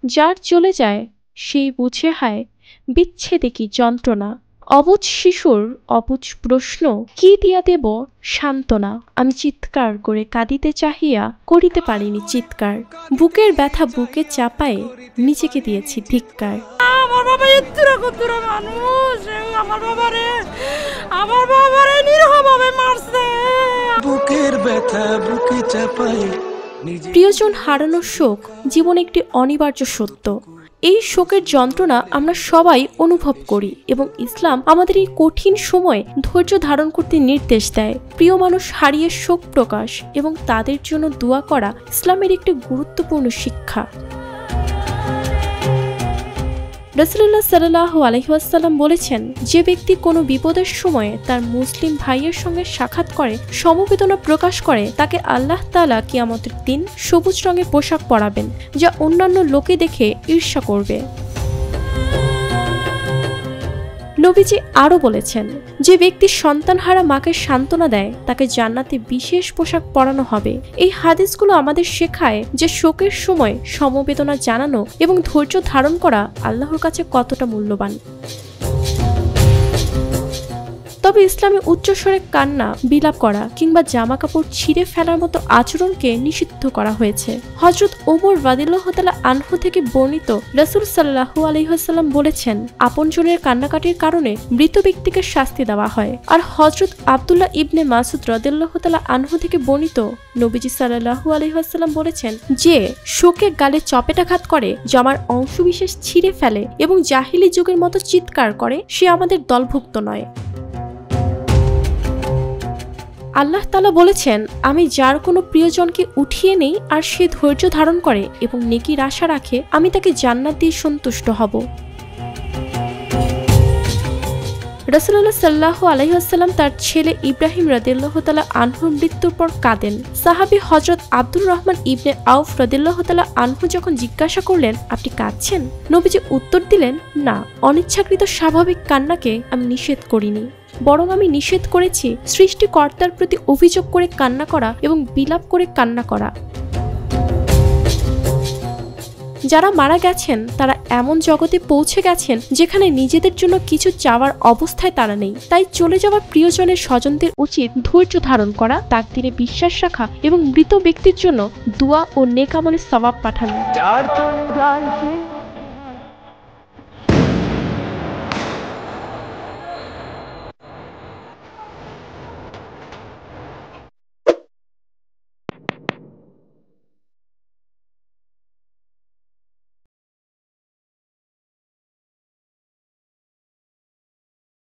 যার চলে যায় সেই বুঝে হায় বিচ্ছেদে কি যন্ত্রণা, অবুঝ শিশুর অবুঝ প্রশ্ন কি দিয়া দেব সান্ত্বনা। আমি চিৎকার করে কাঁদিতে চাহিয়া করিতে পারিনি চিৎকার, বুকের ব্যথা বুকে চাপায়ে নিজেকে দিয়েছি ধিক্কার। আমার বাবা ইত্তরা কুত্তরা মানুষ, আমার বাবারে নিরীহভাবে মারছে। বুকের ব্যথা বুকে চাপায়ে। প্রিয়জন হারানোর শোক জীবন একটি অনিবার্য সত্য। এই শোকের যন্ত্রণা আমরা সবাই অনুভব করি এবং ইসলাম আমাদের এই কঠিন সময়ে ধৈর্য ধারণ করতে নির্দেশ দেয়। প্রিয় মানুষ হারিয়ে শোক প্রকাশ এবং তাদের জন্য দোয়া করা ইসলামের একটি গুরুত্বপূর্ণ শিক্ষা। রাসূলুল্লাহ সাল্লাল্লাহু আলাইহি ওয়াসাল্লাম বলেছেন, যে ব্যক্তি কোনো বিপদের সময়ে তার মুসলিম ভাইয়ের সঙ্গে সাক্ষাৎ করে, সমবেদনা প্রকাশ করে, তাকে আল্লাহ তাআলা কিয়ামতের দিন সবুজ রঙের পোশাক পরাবেন, যা অন্যান্য লোকে দেখে ঈর্ষা করবে। নবীজি আরও বলেছেন, যে ব্যক্তি সন্তানহারা মাকে সান্ত্বনা দেয় তাকে জান্নাতে বিশেষ পোশাক পরানো হবে। এই হাদিসগুলো আমাদের শেখায় যে শোকের সময় সমবেদনা জানানো এবং ধৈর্য ধারণ করা আল্লাহর কাছে কতটা মূল্যবান। তবে ইসলামে উচ্চস্বরে কান্না, বিলাপ করা কিংবা জামা কাপড় ছিঁড়ে ফেলার মতো আচরণকে নিষিদ্ধ করা হয়েছে। হযরত ওমর রাদিয়াল্লাহু তাআলা আনহু থেকে বর্ণিত, রাসূল সাল্লাল্লাহু আলাইহি ওয়াসাল্লাম বলেছেন, আপনজনের কান্নাকাটির কারণে মৃত ব্যক্তিকে শাস্তি দেওয়া হয়। আর হযরত আব্দুল্লাহ ইবনে মাসউদ রাদিয়াল্লাহু তাআলা আনহু থেকে বর্ণিত, নবীজি সাল্লাল্লাহু আলাইহি ওয়াসাল্লাম বলেছেন, যে শোকে গালে চপেটাঘাত করে, জামার অংশবিশেষ ছিঁড়ে ফেলে এবং জাহিলি যুগের মতো চিৎকার করে, সে আমাদের দলভুক্ত নয়। আল্লাহ তাআলা বলেছেন, আমি যার কোনো প্রিয়জনকে উঠিয়ে নেই আর সে ধৈর্য ধারণ করে এবং নেকির আশা রাখে, আমি তাকে জান্নাত দিয়ে সন্তুষ্ট হব। রাসূলুল্লাহ সাল্লাল্লাহু আলাইহি ওয়াসাল্লাম তার ছেলে ইব্রাহিম রাদিয়াল্লাহু তাআলা আনহুর মৃত্যুর পর কাঁদেন। সাহাবী হযরত আব্দুর রহমান ইবনে আউফ রাদিয়াল্লাহু তাআলা আনহু যখন জিজ্ঞাসা করলেন, আপনি কাঁদছেন? নবীজি উত্তর দিলেন, না, অনিচ্ছাকৃত স্বাভাবিক কান্নাকে আমি নিষেধ করিনি, বরং আমি নিষেধ করেছি সৃষ্টিকর্তার প্রতি অভিযোগ করে কান্না করা এবং বিলাপ করে কান্না করা। যারা মারা গেছেন তারা এমন জগতে পৌঁছে গেছেন যেখানে নিজেদের জন্য কিছু চাওয়ার অবস্থায় তারা নেই। তাই চলে যাওয়া প্রিয়জনের স্বজনদের উচিত ধৈর্য ধারণ করা, তাকদীরে বিশ্বাস রাখা এবং মৃত ব্যক্তির জন্য দোয়া ও নেক আমলের সওয়াব পাঠানো।